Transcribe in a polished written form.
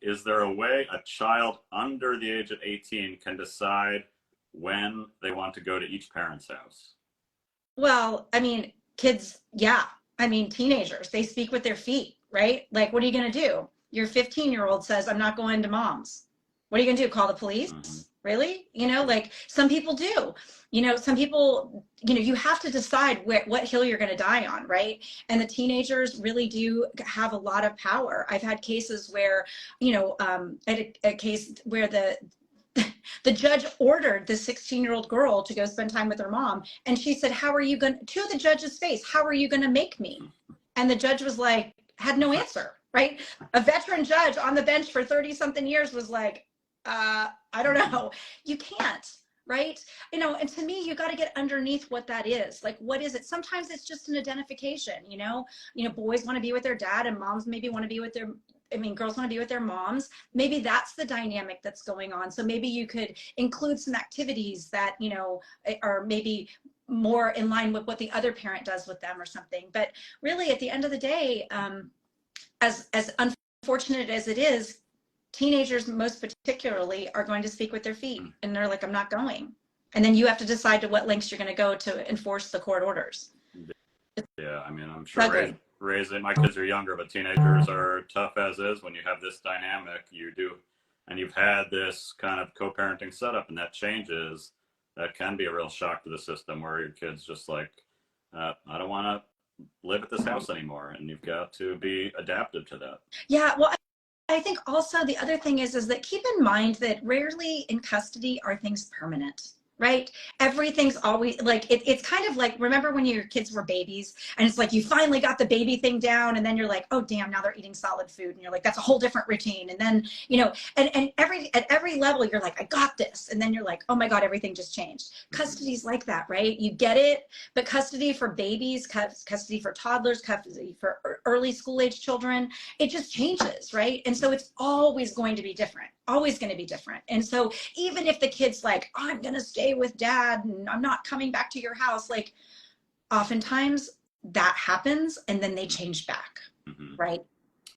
is there a way a child under the age of 18 can decide when they want to go to each parent's house? Well, I mean, kids, yeah. I mean, teenagers, they speak with their feet, right? Like, what are you going to do? Your 15-year-old says, I'm not going to mom's. What are you going to do? Call the police? Mm-hmm. Really? You know, like some people do. You know, some people, you know, you have to decide what hill you're going to die on, right? And the teenagers really do have a lot of power. I've had cases where, you know, a case where the judge ordered the 16-year-old girl to go spend time with her mom. And she said, how are you going to the judge's face, how are you going to make me? And the judge was like, had no answer, right? A veteran judge on the bench for 30 something years was like, I don't know. You can't, right? You know, and to me, you got to get underneath what that is. Like, what is it? Sometimes it's just an identification, you know, boys want to be with their dad and moms maybe want to be with their, I mean, girls want to be with their moms. Maybe that's the dynamic that's going on. So maybe you could include some activities that, you know, are maybe more in line with what the other parent does with them or something. But really, at the end of the day, as unfortunate as it is, teenagers most particularly are going to speak with their feet, and they're like, I'm not going. And then you have to decide to what lengths you're going to go to enforce the court orders. Yeah, I mean, I'm sure raising my kids are younger, but teenagers are tough as is. When you have this dynamic, you do, and you've had this kind of co-parenting setup, and that changes. That can be a real shock to the system, where your kid's just like, I don't want to live at this house anymore, and you've got to be adaptive to that. Yeah, well, I think also the other thing is that keep in mind that rarely in custody are things permanent, right? Everything's always like, it's kind of like, remember when your kids were babies and it's like, you finally got the baby thing down and then you're like, oh damn, now they're eating solid food. And you're like, that's a whole different routine. And then, you know, and at every level, you're like, I got this. And then you're like, oh my God, everything just changed. Custody's like that, right? You get it, but custody for babies, custody for toddlers, custody for early school age children, it just changes, right? And so it's always going to be different, always going to be different. And so even if the kid's like, oh, I'm going to stay with dad and I'm not coming back to your house, like oftentimes that happens and then they change back, right?